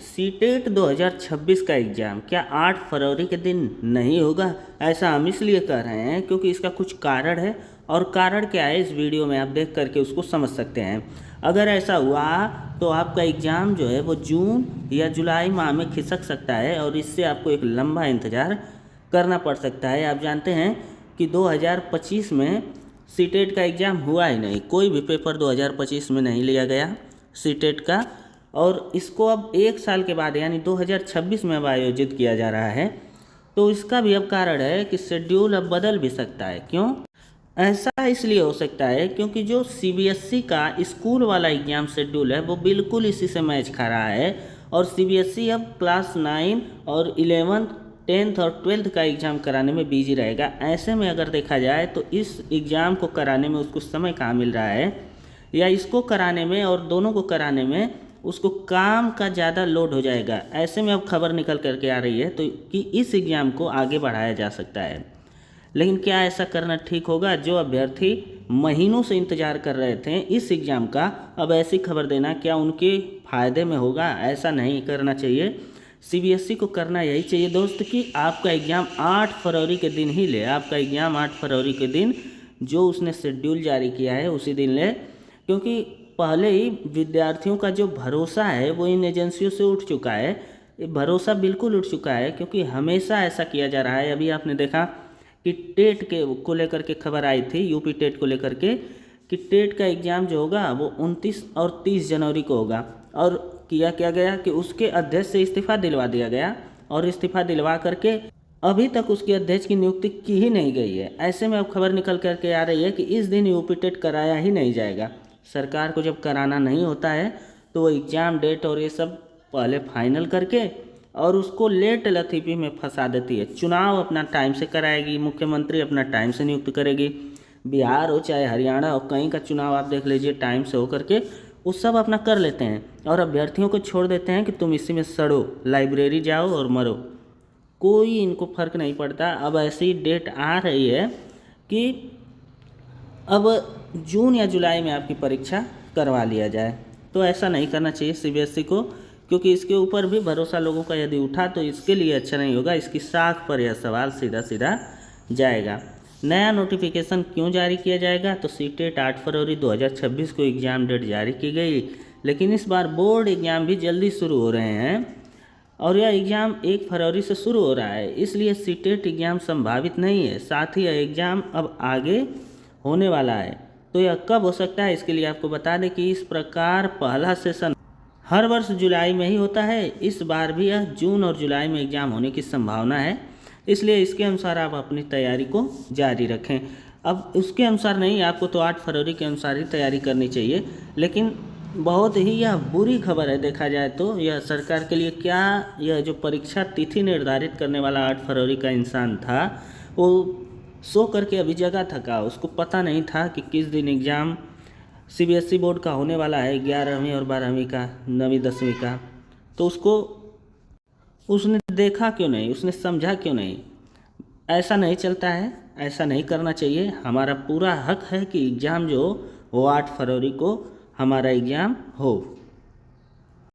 CTET 2026 का exam क्या 8 फरवरी के दिन नहीं होगा? ऐसा हम इसलिए कह रहे हैं क्योंकि इसका कुछ कारण है, और कारण क्या है इस वीडियो में आप देख करके उसको समझ सकते हैं। अगर ऐसा हुआ तो आपका एग्ज़ाम जो है वो जून या जुलाई माह में खिसक सकता है, और इससे आपको एक लंबा इंतज़ार करना पड़ सकता है। आप जानते हैं कि 2025 में सीटेट का एग्ज़ाम हुआ ही नहीं, कोई भी पेपर 2025 में नहीं लिया गया सीटेट का, और इसको अब 1 साल के बाद यानी 2026 में अब आयोजित किया जा रहा है। तो इसका भी अब कारण है कि शेड्यूल अब बदल भी सकता है। क्यों? ऐसा इसलिए हो सकता है क्योंकि जो सीबीएसई का स्कूल वाला एग्ज़ाम शेड्यूल है वो बिल्कुल इसी से मैच खा रहा है, और सीबीएसई अब क्लास 9 और 11th 10th और 12th का एग्ज़ाम कराने में बिजी रहेगा। ऐसे में अगर देखा जाए तो इस एग्ज़ाम को कराने में उसको समय कहाँ मिल रहा है, या इसको कराने में और दोनों को कराने में उसको काम का ज़्यादा लोड हो जाएगा। ऐसे में अब खबर निकल करके आ रही है तो कि इस एग्ज़ाम को आगे बढ़ाया जा सकता है। लेकिन क्या ऐसा करना ठीक होगा? जो अभ्यर्थी महीनों से इंतज़ार कर रहे थे इस एग्ज़ाम का, अब ऐसी खबर देना क्या उनके फ़ायदे में होगा? ऐसा नहीं करना चाहिए। सीबीएसई को करना यही चाहिए दोस्त कि आपका एग्ज़ाम 8 फरवरी के दिन ही ले। आपका एग्ज़ाम 8 फरवरी के दिन जो उसने शेड्यूल जारी किया है उसी दिन ले, क्योंकि पहले ही विद्यार्थियों का जो भरोसा है वो इन एजेंसियों से उठ चुका है। ये भरोसा बिल्कुल उठ चुका है, क्योंकि हमेशा ऐसा किया जा रहा है। अभी आपने देखा कि टेट के को लेकर के खबर आई थी, यूपी टेट को लेकर के, कि टेट का एग्ज़ाम जो होगा वो 29 और 30 जनवरी को होगा, और किया क्या गया कि उसके अध्यक्ष से इस्तीफ़ा दिलवा दिया गया, और इस्तीफ़ा दिलवा करके अभी तक उसके अध्यक्ष की नियुक्ति की ही नहीं गई है। ऐसे में अब खबर निकल करके आ रही है कि इस दिन यूपी टेट कराया ही नहीं जाएगा। सरकार को जब कराना नहीं होता है तो वो एग्ज़ाम डेट और ये सब पहले फाइनल करके और उसको लेट लतीफ़ी में फंसा देती है। चुनाव अपना टाइम से कराएगी, मुख्यमंत्री अपना टाइम से नियुक्त करेगी, बिहार हो चाहे हरियाणा हो, कहीं का चुनाव आप देख लीजिए टाइम से होकर के वो सब अपना कर लेते हैं, और अभ्यर्थियों को छोड़ देते हैं कि तुम इसी में सड़ो, लाइब्रेरी जाओ और मरो। कोई इनको फ़र्क नहीं पड़ता। अब ऐसी डेट आ रही है कि अब जून या जुलाई में आपकी परीक्षा करवा लिया जाए। तो ऐसा नहीं करना चाहिए सीबीएसई को, क्योंकि इसके ऊपर भी भरोसा लोगों का यदि उठा तो इसके लिए अच्छा नहीं होगा। इसकी साख पर यह सवाल सीधा सीधा जाएगा। नया नोटिफिकेशन क्यों जारी किया जाएगा? तो सीटेट 8 फरवरी 2026 को एग्ज़ाम डेट जारी की गई, लेकिन इस बार बोर्ड एग्ज़ाम भी जल्दी शुरू हो रहे हैं, और यह एग्ज़ाम 1 फरवरी से शुरू हो रहा है। इसलिए सीटेट एग्ज़ाम संभावित नहीं है। साथ ही यह एग्ज़ाम अब आगे होने वाला है। तो यह कब हो सकता है, इसके लिए आपको बता दें कि इस प्रकार पहला सेशन हर वर्ष जुलाई में ही होता है। इस बार भी यह जून और जुलाई में एग्ज़ाम होने की संभावना है, इसलिए इसके अनुसार आप अपनी तैयारी को जारी रखें। अब उसके अनुसार नहीं, आपको तो 8 फरवरी के अनुसार ही तैयारी करनी चाहिए। लेकिन बहुत ही यह बुरी खबर है देखा जाए तो, यह सरकार के लिए। क्या यह जो परीक्षा तिथि निर्धारित करने वाला 8 फरवरी का इंसान था, वो सो करके अभी जगह थका, उसको पता नहीं था कि किस दिन एग्ज़ाम सीबीएसई बोर्ड का होने वाला है, 11वीं और 12वीं का, 9वीं 10वीं का। तो उसने देखा क्यों नहीं, उसने समझा क्यों नहीं? ऐसा नहीं चलता है, ऐसा नहीं करना चाहिए। हमारा पूरा हक है कि एग्ज़ाम जो हो 8 फरवरी को हमारा एग्ज़ाम हो।